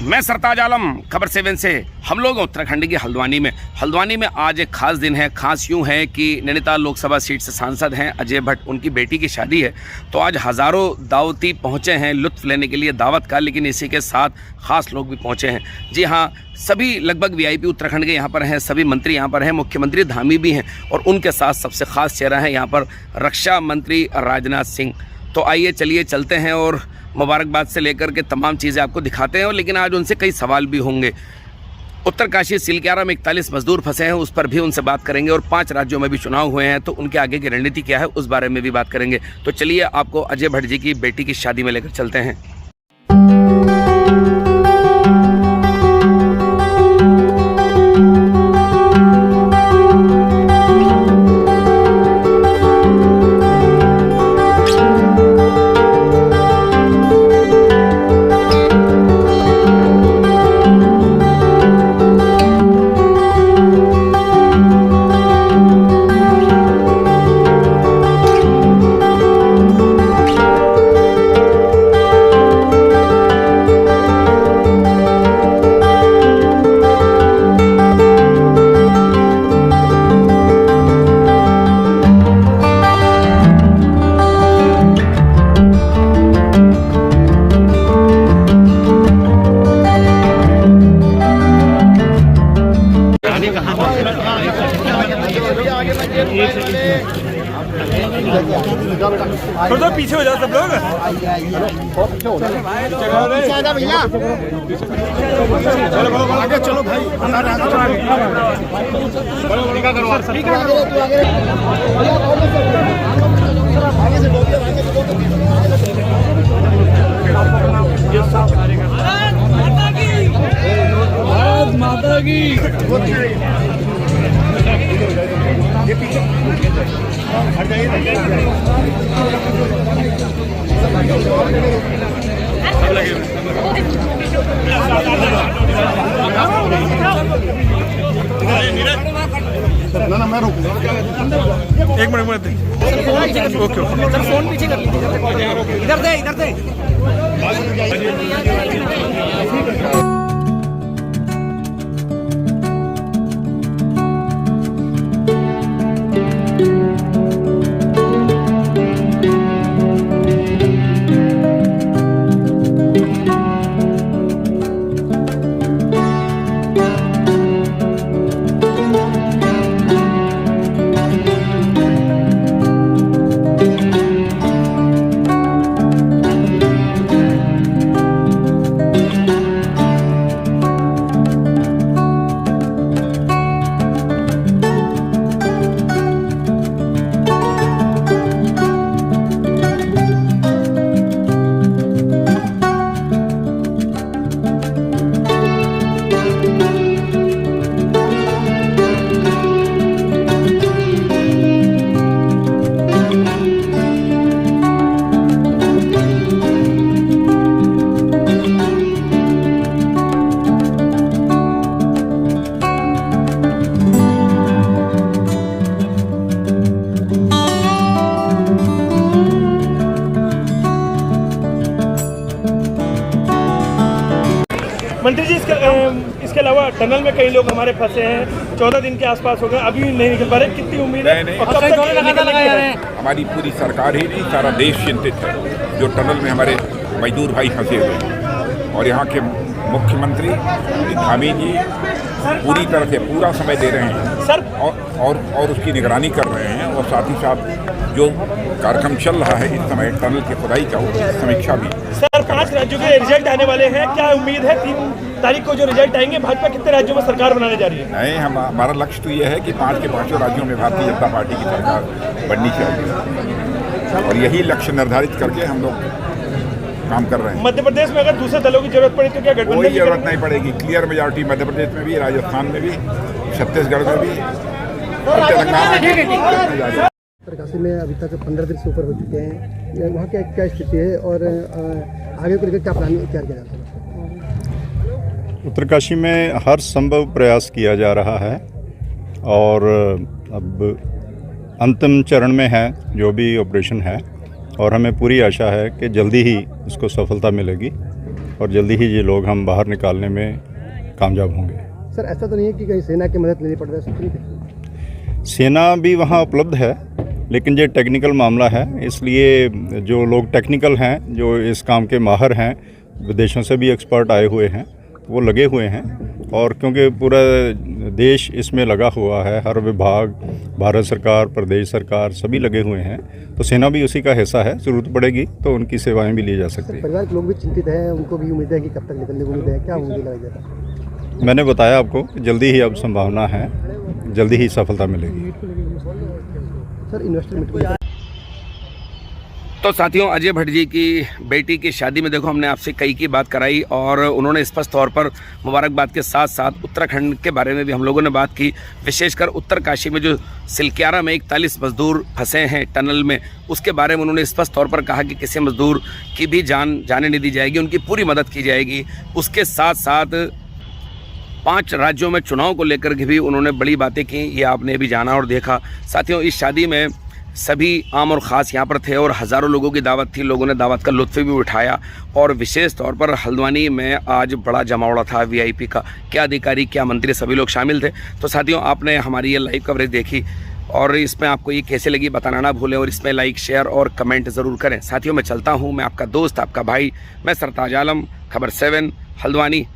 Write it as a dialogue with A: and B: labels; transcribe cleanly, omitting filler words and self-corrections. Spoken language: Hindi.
A: मैं सरताज आलम, खबर 7 से। हम लोग उत्तराखंड की हल्द्वानी में आज एक खास दिन है। खास यूँ है कि नैनीताल लोकसभा सीट से सांसद हैं अजय भट्ट, उनकी बेटी की शादी है। तो आज हज़ारों दावती पहुँचे हैं लुत्फ़ लेने के लिए दावत का, लेकिन इसी के साथ ख़ास लोग भी पहुँचे हैं। जी हाँ, सभी लगभग VIP उत्तराखंड के यहाँ पर हैं, सभी मंत्री यहाँ पर हैं, मुख्यमंत्री धामी भी हैं और उनके साथ सबसे ख़ास चेहरा है यहाँ पर रक्षा मंत्री राजनाथ सिंह। तो आइए चलिए चलते हैं और मुबारकबाद से लेकर के तमाम चीज़ें आपको दिखाते हैं। लेकिन आज उनसे कई सवाल भी होंगे। उत्तरकाशी सिलक्यारा में 41 मजदूर फंसे हैं, उस पर भी उनसे बात करेंगे। और 5 राज्यों में भी चुनाव हुए हैं, तो उनके आगे की रणनीति क्या है उस बारे में भी बात करेंगे। तो चलिए आपको अजय भट्ट जी की बेटी की शादी में लेकर चलते हैं।
B: थोड़ा पीछे हो जाओ सब लोग। चलो आगे चलो भाई, माता की ये पीछे हट जाइए। सब लगे ना मैं रुकूंगा। एक मिनट ओके सर, फोन पीछे कर लीजिए। इधर दे मंत्री जी। इसके अलावा टनल में कई लोग हमारे फंसे हैं, 14 दिन के आसपास हो गए, अभी नहीं निकल पा रहे। कितनी उम्मीद है?
C: नहीं।
B: और कब तक निकलने की है?
C: हमारी पूरी सरकार ही नहीं, सारा देश चिंतित है। जो टनल में हमारे मजदूर भाई फंसे हुए हैं और यहाँ के मुख्यमंत्री धामी जी पूरी तरह से पूरा समय दे रहे हैं
B: सर
C: और उसकी निगरानी कर रहे हैं। और साथ ही साथ जो कार्यक्रम चल रहा है इस समय टनल की खुदाई का, उसकी समीक्षा भी।
B: सर 5 राज्यों के रिजल्ट आने वाले हैं, क्या उम्मीद है 3 तारीख को जो रिजल्ट आएंगे भाजपा कितने राज्यों में सरकार बनाने जा रही है?
C: नहीं, हमारा लक्ष्य तो यह है कि 5 के 5 राज्यों में भारतीय जनता पार्टी की सरकार बननी चाहिए और यही लक्ष्य निर्धारित करके हम लोग काम कर रहे हैं।
B: मध्य प्रदेश में अगर दूसरे दलों की जरूरत पड़ी तो क्या गठबंधन?
C: कोई जरूरत नहीं पड़ेगी। क्लियर मेजॉरिटी मध्य प्रदेश में भी, राजस्थान में भी, छत्तीसगढ़ में भी और तेलंगाना में।
D: उत्तरकाशी में अभी तक 15 दिन से ऊपर हो चुके हैं, वहाँ क्या स्थिति है और आगे को लेकर क्या प्लान तैयार किया जाता है?
E: उत्तरकाशी में हर संभव प्रयास किया जा रहा है और अब अंतिम चरण में है जो भी ऑपरेशन है और हमें पूरी आशा है कि जल्दी ही इसको सफलता मिलेगी और जल्दी ही ये लोग हम बाहर निकालने में कामयाब होंगे।
D: सर ऐसा तो नहीं है कि कहीं सेना की मदद लेनी पड़ रही है? ठीक है,
E: सेना भी वहाँ उपलब्ध है, लेकिन ये टेक्निकल मामला है, इसलिए जो लोग टेक्निकल हैं, जो इस काम के माहर हैं, विदेशों से भी एक्सपर्ट आए हुए हैं, वो लगे हुए हैं। और क्योंकि पूरा देश इसमें लगा हुआ है, हर विभाग, भारत सरकार, प्रदेश सरकार सभी लगे हुए हैं, तो सेना भी उसी का हिस्सा है। ज़रूरत पड़ेगी तो उनकी सेवाएं भी ली जा सकती है।
D: परिवार के लोग भी चिंतित हैं, उनको भी उम्मीद है कि कब तक निकलने को उम्मीद है, क्या उम्मीद लगाई जाता है?
E: मैंने बताया आपको कि जल्दी ही अब संभावना है, जल्दी ही सफलता मिलेगी।
D: सर इन्वेस्टर मीट को
A: तो साथियों, अजय भट्ट जी की बेटी की शादी में देखो हमने आपसे कई की बात कराई और उन्होंने स्पष्ट तौर पर मुबारकबाद के साथ साथ उत्तराखंड के बारे में भी हम लोगों ने बात की। विशेषकर उत्तरकाशी में जो सिलक्यारा में 41 मजदूर फंसे हैं टनल में, उसके बारे में उन्होंने स्पष्ट तौर पर कहा कि किसी मजदूर की भी जान जाने नहीं दी जाएगी, उनकी पूरी मदद की जाएगी। उसके साथ साथ 5 राज्यों में चुनाव को लेकर के भी उन्होंने बड़ी बातें की, ये आपने भी जाना और देखा। साथियों, इस शादी में सभी आम और ख़ास यहाँ पर थे और हज़ारों लोगों की दावत थी, लोगों ने दावत का लुत्फ़ भी उठाया। और विशेष तौर पर हल्द्वानी में आज बड़ा जमावड़ा था वीआईपी का, क्या अधिकारी क्या मंत्री सभी लोग शामिल थे। तो साथियों, आपने हमारी ये लाइव कवरेज देखी और इसमें आपको ये कैसे लगी बताना ना भूलें और इसमें लाइक शेयर और कमेंट ज़रूर करें। साथियों, मैं चलता हूँ, मैं आपका दोस्त, आपका भाई, मैं सरताज आलम, खबर 7 हल्द्वानी।